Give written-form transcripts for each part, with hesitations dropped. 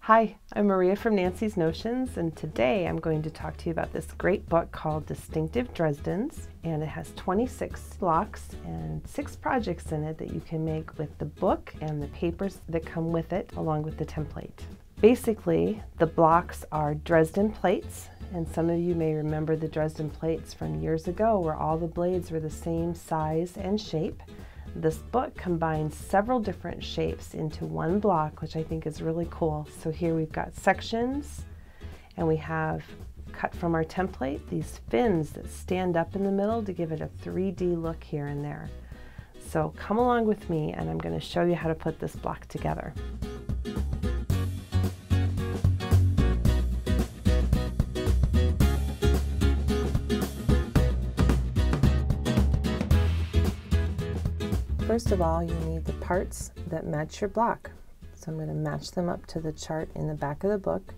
Hi, I'm Maria from Nancy's Notions, and today I'm going to talk to you about this great book called Distinctive Dresdens, and it has 26 blocks and 6 projects in it that you can make with the book and the papers that come with it, along with the template. Basically, the blocks are Dresden plates, and some of you may remember the Dresden plates from years ago where all the blades were the same size and shape. This book combines several different shapes into one block, which I think is really cool. So here we've got sections, and we have, cut from our template, these fins that stand up in the middle to give it a 3D look here and there. So come along with me, and I'm going to show you how to put this block together. First of all, you need the parts that match your block. So I'm going to match them up to the chart in the back of the book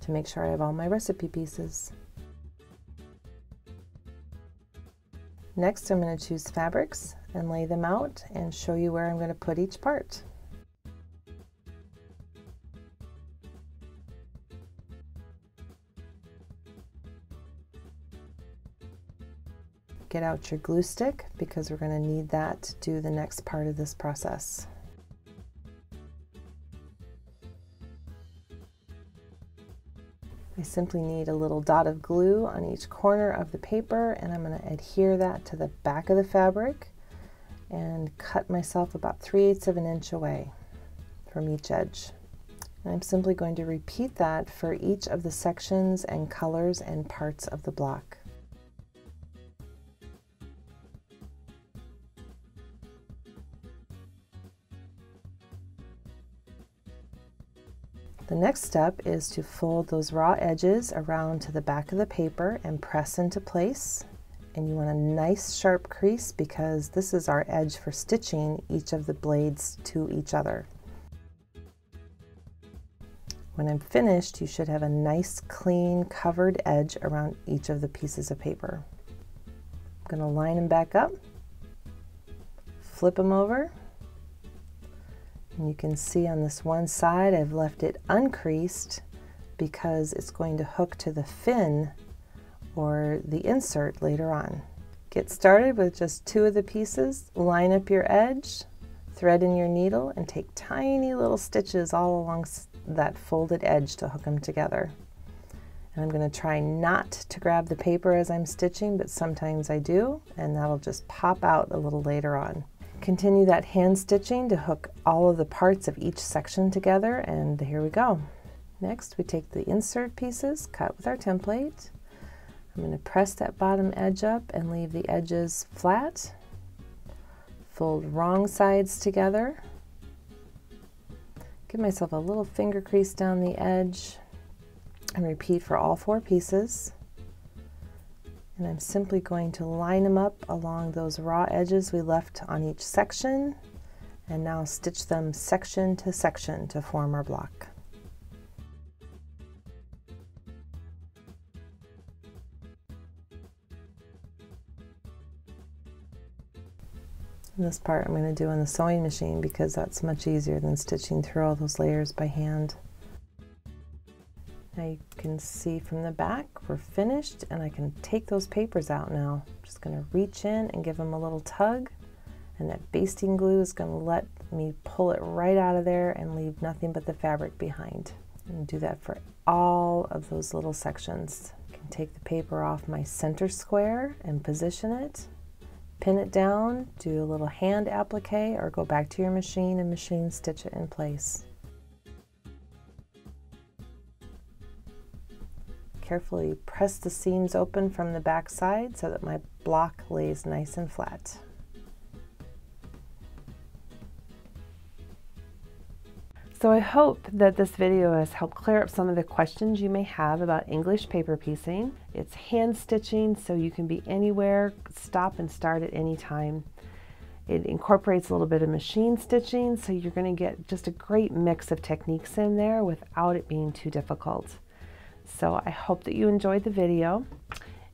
to make sure I have all my recipe pieces. Next, I'm going to choose fabrics and lay them out and show you where I'm going to put each part. Get out your glue stick because we're going to need that to do the next part of this process. I simply need a little dot of glue on each corner of the paper, and I'm going to adhere that to the back of the fabric and cut myself about 3/8 of an inch away from each edge. And I'm simply going to repeat that for each of the sections and colors and parts of the block. The next step is to fold those raw edges around to the back of the paper and press into place. And you want a nice sharp crease because this is our edge for stitching each of the blades to each other. When I'm finished, you should have a nice clean covered edge around each of the pieces of paper. I'm going to line them back up, flip them over. And you can see on this one side I've left it uncreased because it's going to hook to the fin or the insert later on. Get started with just 2 of the pieces, line up your edge, thread in your needle, and take tiny little stitches all along that folded edge to hook them together. And I'm going to try not to grab the paper as I'm stitching, but sometimes I do, and that'll just pop out a little later on. Continue that hand stitching to hook all of the parts of each section together, and here we go. Next, we take the insert pieces cut with our template. I'm going to press that bottom edge up and leave the edges flat. Fold wrong sides together. Give myself a little finger crease down the edge and repeat for all 4 pieces. And I'm simply going to line them up along those raw edges we left on each section, and now stitch them section to section to form our block. And this part I'm going to do on the sewing machine because that's much easier than stitching through all those layers by hand. Now you can see from the back we're finished, and I can take those papers out now. I'm just going to reach in and give them a little tug, and that basting glue is going to let me pull it right out of there and leave nothing but the fabric behind. And do that for all of those little sections. I can take the paper off my center square and position it, pin it down, do a little hand applique, or go back to your machine and machine stitch it in place. Carefully press the seams open from the back side so that my block lays nice and flat. So I hope that this video has helped clear up some of the questions you may have about English paper piecing. It's hand stitching, so you can be anywhere, stop and start at any time. It incorporates a little bit of machine stitching, so you're going to get just a great mix of techniques in there without it being too difficult. So I hope that you enjoyed the video.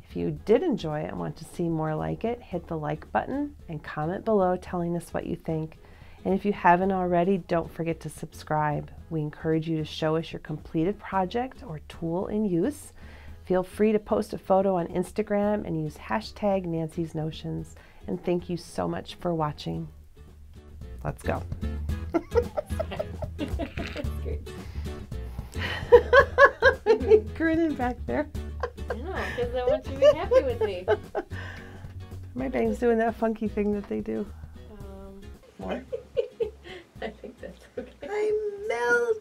If you did enjoy it and want to see more like it, hit the like button and comment below telling us what you think. And if you haven't already, don't forget to subscribe. We encourage you to show us your completed project or tool in use. Feel free to post a photo on Instagram and use hashtag Nancy's Notions. And thank you so much for watching. Let's go. You're grinning back there. I know, because I want you to be happy with me. My bank's doing that funky thing that they do. More? I think that's okay. I'm melting.